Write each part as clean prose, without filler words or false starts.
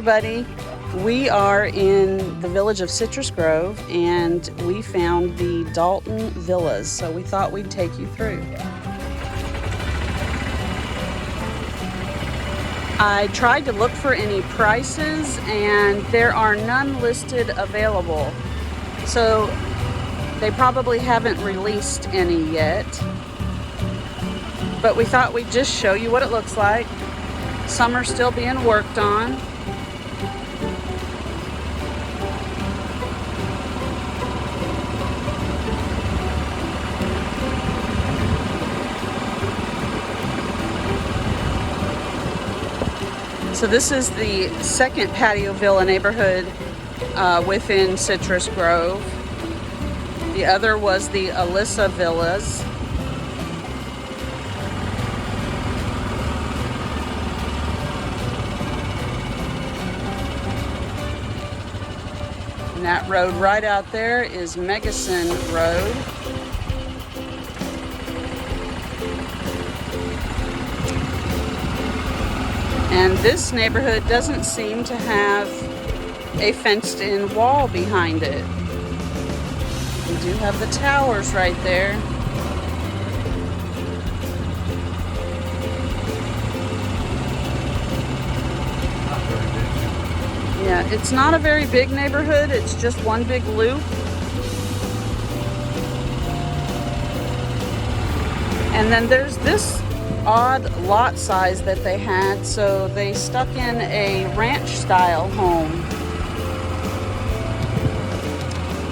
everybody, we are in the village of Citrus Grove and we found the Dalton Villas, so we thought we'd take you through. I tried to look for any prices and there are none listed available, so they probably haven't released any yet, but we thought we'd just show you what it looks like. Some are still being worked on. So this is the second patio villa neighborhood within Citrus Grove. The other was the Alyssa Villas. And that road right out there is Megason Road. And this neighborhood doesn't seem to have a fenced-in wall behind it. We do have the towers right there. Yeah, it's not a very big neighborhood, it's just one big loop. And then there's this odd lot size that they had, so they stuck in a ranch style home.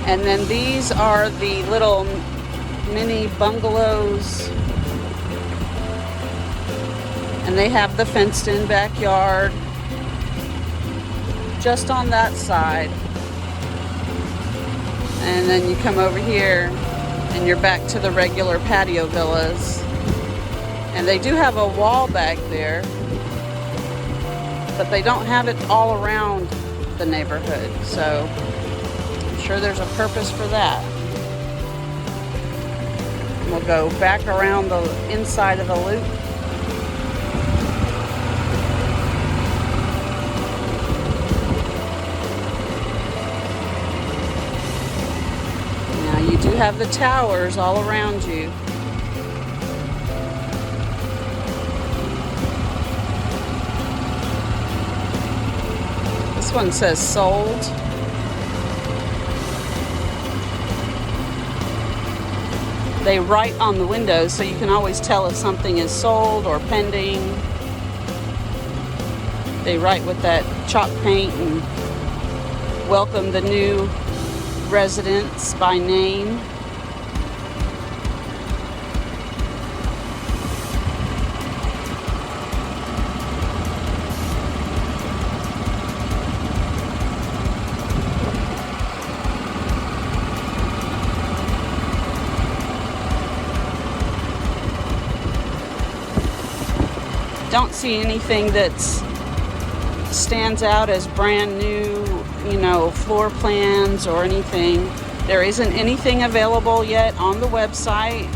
And then these are the little mini bungalows, and they have the fenced in backyard just on that side. And then you come over here and you're back to the regular patio villas. And they do have a wall back there, but they don't have it all around the neighborhood, so I'm sure there's a purpose for that. We'll go back around the inside of the loop. Now you do have the towers all around you. This one says sold. They write on the windows so you can always tell if something is sold or pending. They write with that chalk paint and welcome the new residents by name. Don't see anything that stands out as brand new, floor plans or anything. There isn't anything available yet on the website,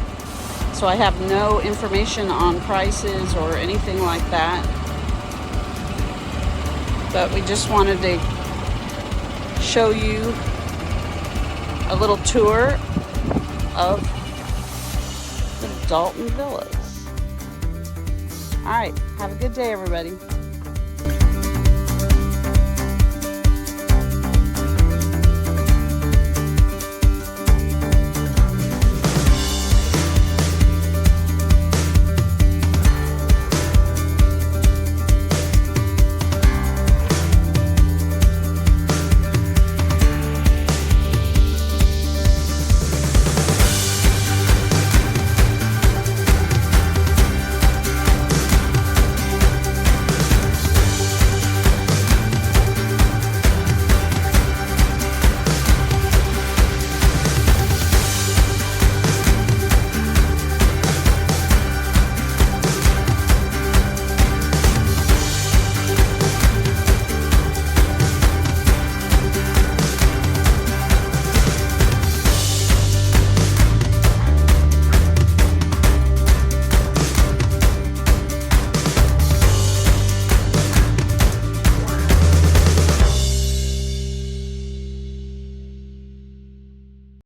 so I have no information on prices or anything like that. But we just wanted to show you a little tour of the Dalton Villas. All right, have a good day, everybody.